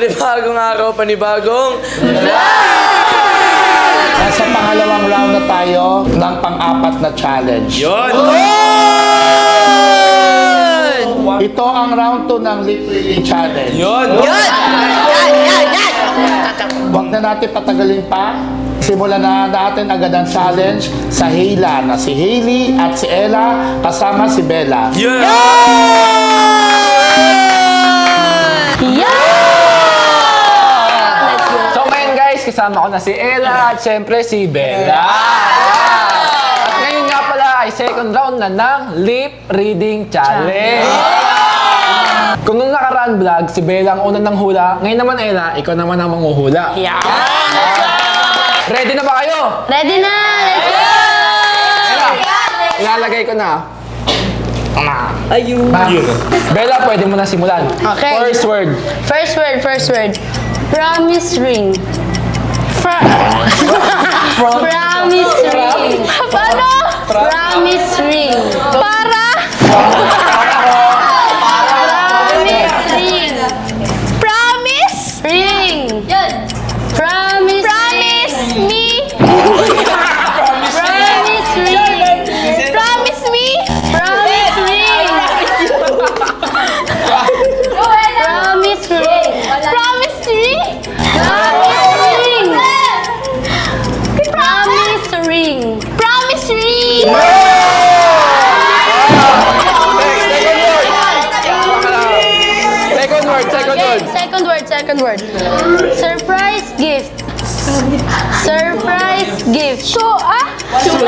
panibagong araw, panibagong Nasa pangalawang round na tayo ng pang-apat na challenge. Yun! Ito ang round 2 ng lip reading challenge. Yun! Huwag na natin patagalin pa. Simulan na natin agad ang challenge sa Hila na si Hailey at si Ella kasama si Bella. Yun! So ngayon guys, kasama ko na si Ella at syempre si Bella. At ngayon nga pala ay second round na ng lip reading challenge. Kung nung nakaraan vlog, si Bella ang unang nang hula, ngayon naman Ella, ikaw naman ang manghuhula. Ready na ba kayo? Ready na! Let's go! Ella, ilalagay ko na. Ayun! Bella, pwede mo na simulan. Okay. First word. First word. Promise ring. Promise ring. Paano? Promise ring. Para? Promise ring. Promise ring. Promise. Promise me. Promise ring. Promise me. Promise ring. Promise ring. Promise ring. Promise ring. Promise ring. Second word. Surprise gift. Surprise gift. Surprise gift.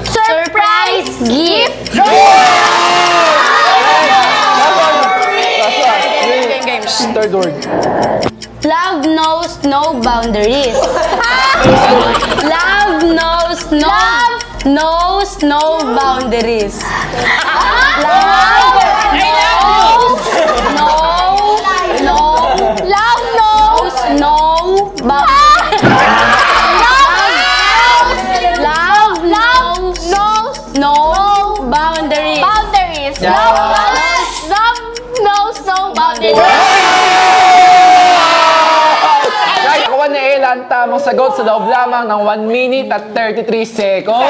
Surprise gift. Third word. Love knows no boundaries. Love knows no boundaries. Love knows no boundaries. Love knows no boundaries. Love knows no boundaries. Guys, nakuha ni Ella ang tamang sagot sa loob lamang ng 1 minute at 33 seconds.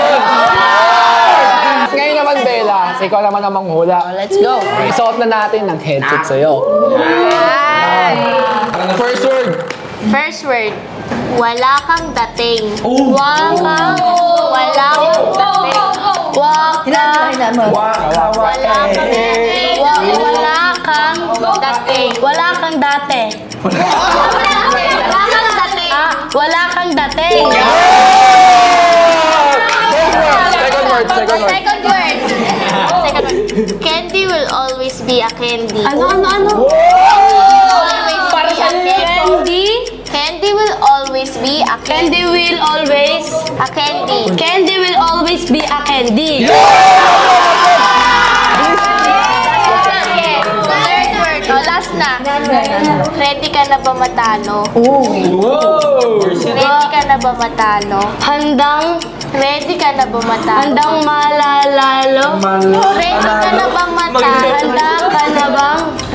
Ngayon naman, Bella, ikaw naman ang manghula. Let's go. Isuot na natin ng headset sa'yo. First word. First word. Wala kang dating. Wala kang dating. Wala kang dati. Wala kang dating. Second word. Candy will always be a candy. Ano? Always be a candy. Candy will always be a candy. Candy will always a candy. Candy will always be a candy. Third word. Last na. Ready ka na ba matalo? Ready ka na ba matalo? Ready ka na ba matalo? Handang malalalo? Ready ka na bang matalo?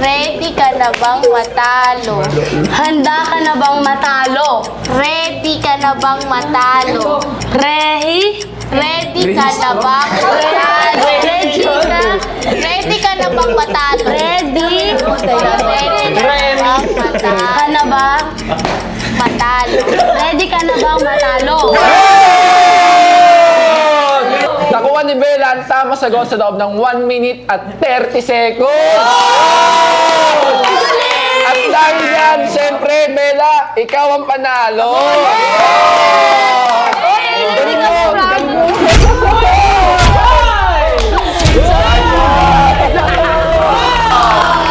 Ready ka na bang matalo? Handa ka na bang matalo? Ready ka na bang matalo? Ready ka na bang matalo? Ready ka na bang matalo? Ready ka na bang matalo? Ready ka na bang matalo? Nakuha ni Bella ang tamang sagot sa loob ng 1 minute at 30 seconds. At dahil yan, siyempre, Bella, ikaw ang panalo.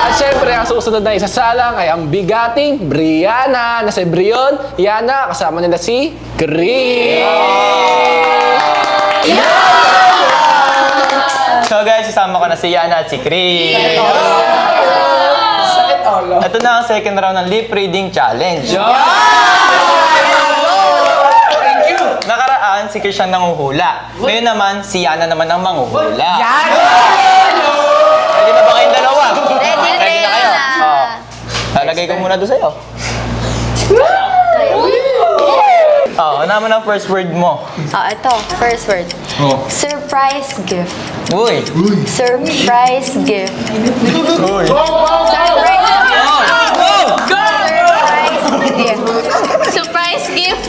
At siyempre, ang susunod na isasalang ay ang bigating Brianna na si Brion, Yana, kasama nila si Chris. So guys, isama ko na si Yana at si Chris. Ito na ang second round ng lip reading challenge. Nakaraan, si Chris ang nanguhula. Ngayon naman, si Yana naman ang manghuhula. Ready na ba kayong dalawa? Ready na kayo? Oo. Lalagay ko muna doon sa'yo. Ano naman ang first word mo? Ito. First word. Surprise gift. Uy! Surprise gift. Uy! Surprise gift.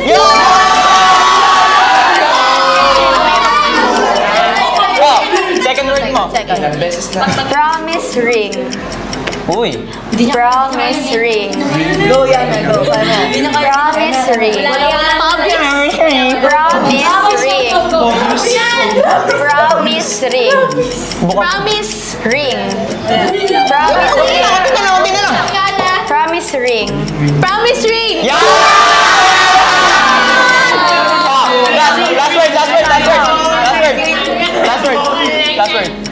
Second word mo? Promise ring. Uy! Promise ring. Go yan. Go. Promise ring. Promise ring. Promise ring. Promise ring. Promise ring. Promise ring. Yeah! Last word.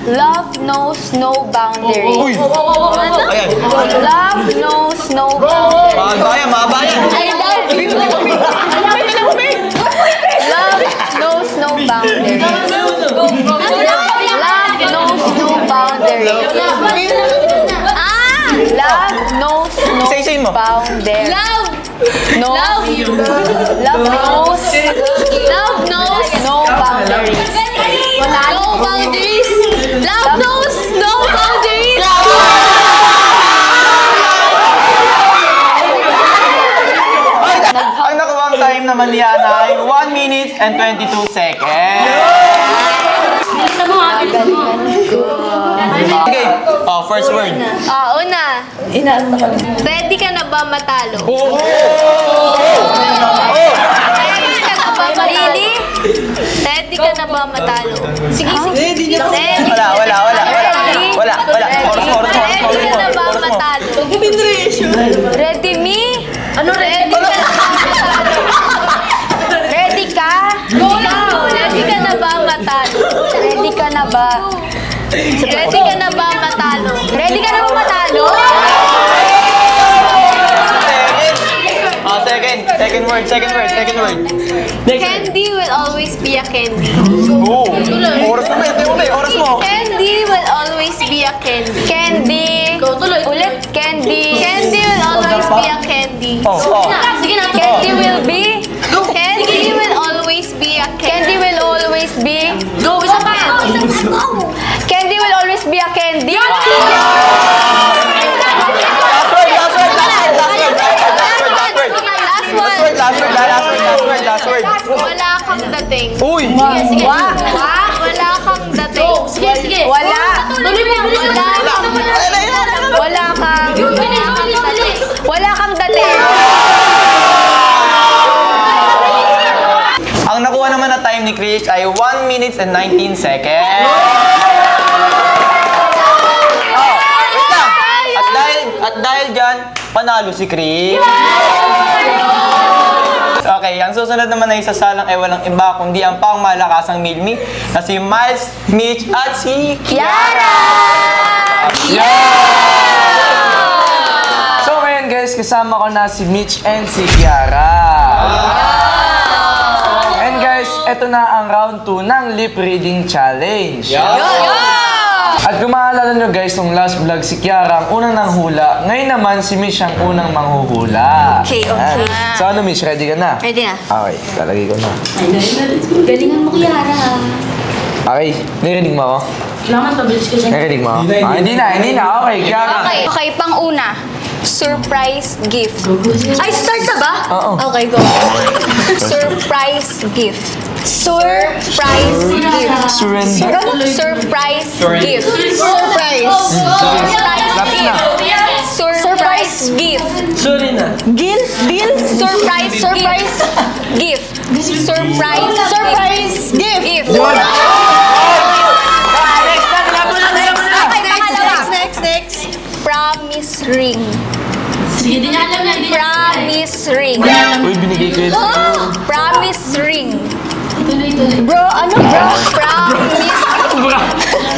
Love knows no boundaries. Uy! Ayan. Love knows no boundaries. Mabayan. I love you. Love knows no boundaries. Love knows no boundaries. Love knows no Say mo. boundaries. Love knows no boundaries. No boundaries. Love knows no boundaries. Ang nakuha time naman ni Ana ay 1 minute and 22 seconds. Okay, first word. Una. Ready ka na ba matalo? Really? Ready ka na ba matalo? Sige. Ready. Wala. Ready ka na ba matalo? Ready me? Ano ready ka na ba matalo? Ready ka? Ready ka na ba matalo? Ready ka na ba? Ready ka na ba matalo? Ready ka na ba matalo? Second word. Candy will always be a candy. Oras mo. Oras mo. Candy will always be a candy. Candy. Ulit. Candy. Candy will always be a candy. Sige na. Candy will be. Candy will always be a candy. Candy will always be. Go. Isa pa. Candy will always be a candy. Last word. Wala kang dating. Uy! Sige. Wala kang dating. Sige. Wala kang dating. Ang nakuha naman na time ni Chris ay 1 minute and 19 seconds. Wait lang. At dahil dyan, panalo si Chris. Okay, ang susunod naman ay sasalang ay walang iba kundi ang pangmalakasang Milmi na si Miles, Mitch at si Kiara! So ngayon guys, kasama ko na si Mitch and si Kiara. And guys, eto na ang round 2 ng lip reading challenge. At kung maalala nyo guys, nung last vlog si Kiara ang unang nanghula. Ngayon naman si Mitch ang unang manghuhula. Okay. So ano Mitch, ready ka na? Ready na. Okay, lalagay ko na. Galingan mo, Kiara. Okay, narinig mo ako? Kailangan pabilis ko siya. Narinig mo ako? Hindi na. Okay, Kiara. Okay, pang una. Surprise gift. Ay, start na ba? Oo. Okay, go. Surprise gift. Surprise gift. Surrender. Surprise gift. Surprise. Lapit na. Surprise gift. Sorry na. Surprise gift. Surprise gift. Next. Promise ring. Sige, di niya alam na. Promise ring. Uy, binigay ko yun. Promise ring. Tuloy. Bro, ano bro?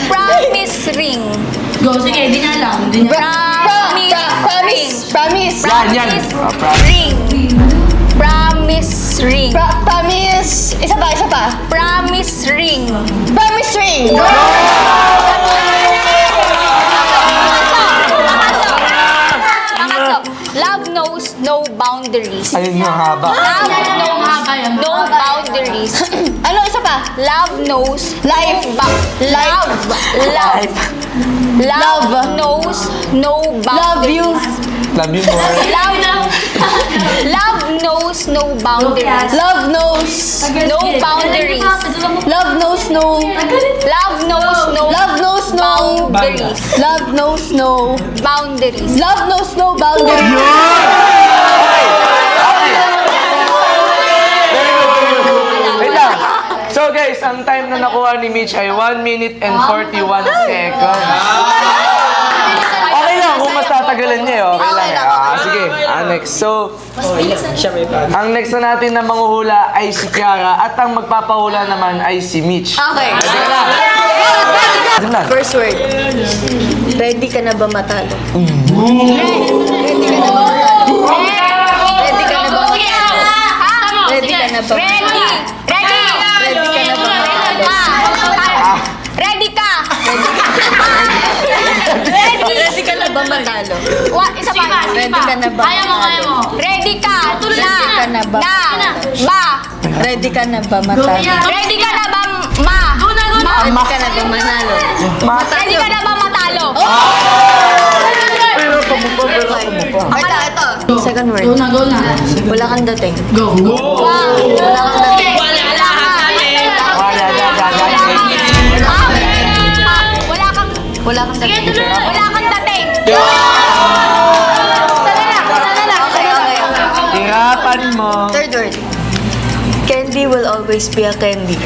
Promise ring. Go, sige, di niya alam. Di niya Promise Yan. ring. Promise ring. Promise. Isa pa. Promise ring. Promise ring. Ayun yung haba. No boundaries. Ano, isa pa? Love knows Life. Love knows no Love you. boundaries. Love you more. Love knows no boundaries. Love knows. No boundaries. Love knows no. Love knows no Love knows no. boundaries. Love knows no. Boundaries. Love knows no boundaries. Wait lang. So guys, ang time na nakuha ni Mitch ay 1 minute and 41 seconds. Okay lang kung mas tatagalan niya eh. Okay lang. Sige, next. So, ang next na natin na manghuhula ay si Kiara at ang magpapahula naman ay si Mitch. Okay. First word. Ready ka na ba matalo? Ready ka na ba matalo? Ready ka na ba matalo? Ready ka na ba? Ready. Ready ka na ba matalo? Ready ka. Ready ka na ba matalo? Isa pa. Ready ka na ba? matalo? Ready ka. Ready ka na ba? Ready ka na ba Ready ka na ba matalo? Ready ka na ba ma? Ready ka na ba manalo? Ready ka na ba matalo? Pero pamupa. Ito. Second word. Go na. Wala kang dating. Go. Wala kang dating. Wala kang dating. Wala kang dating. Sana lang. Okay. Hirapan mo. Third word. Candy will always be a candy.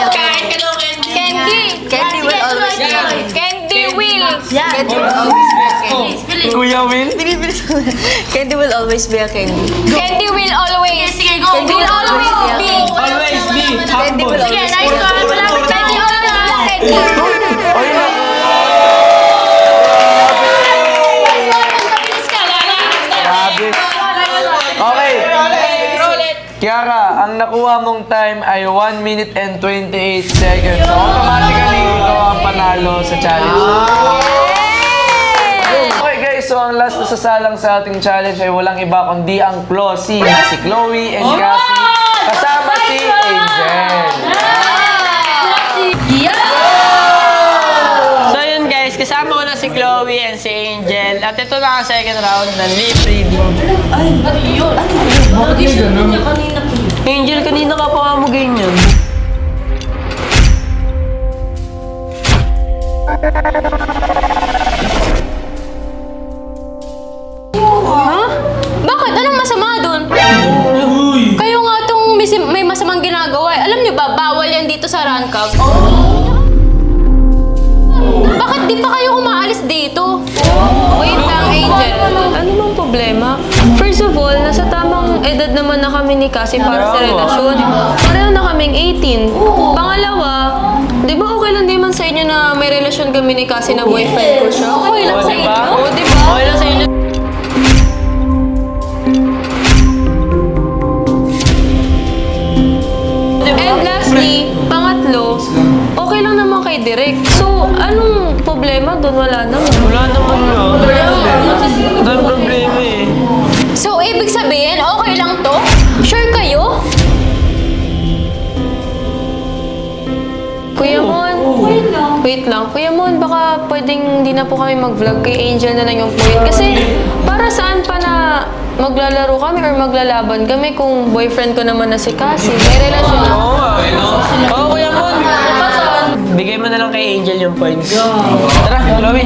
Candy. Candy will always be a candy. Candy will. Candy will always be a candy. Kuya Will? Candy will always be a candy. Candy will always. Sige, go. Candy will always be a candy. Always be Candy will humble. always be a Nice candy. one. Candy always be a candy. Oy, grabe. Okay. Kiara, ang nakuha mong time ay 1 minute and 28 seconds. So, automatically, ikaw ang panalo sa challenge. Okay guys, so ang last na sasalang sa ating challenge ay walang iba kundi ang Closey na si Chloe and Cassie kasama si Angel. So yun guys, kasama ko na si Chloe and si Angel. At ito na ang second round ng lip reading. Angel, kanina ka pa nga mo ganyan. Bakit? Anong masama doon? Kayo nga itong may masamang ginagawa. Alam niyo ba, bawal yan dito sa Rancag. Bakit di pa kayo umaalis dito? Wait lang, Angel. Ano bang problema? First of all, nasa tamang edad naman na kami ni Cassie para sa relasyon. Pareho na kaming 18. Pangalawa, di ba okay lang din man sa inyo na may relasyon kami ni Cassie na boyfriend ko siya? Okay lang sa inyo? O, di ba? Okay lang sa inyo. And lastly, pangatlo, okay lang naman kay Direk. So, anong problema doon? Wala naman. Wala naman nga. Wala problema eh. So, ibig sabihin, okay lang to? Sure kayo? Kuya Mon, wait lang. Kuya Mon, baka pwedeng hindi na po kami mag-vlog kay Angel na lang yung point. Kasi para saan pa na maglalaro kami or maglalaban kami kung boyfriend ko naman na si Cassie. May relasyon na. Oo nga. Oo, Kuya Mon. Bigay mo na lang kay Angel yung points. Tara, Chloe.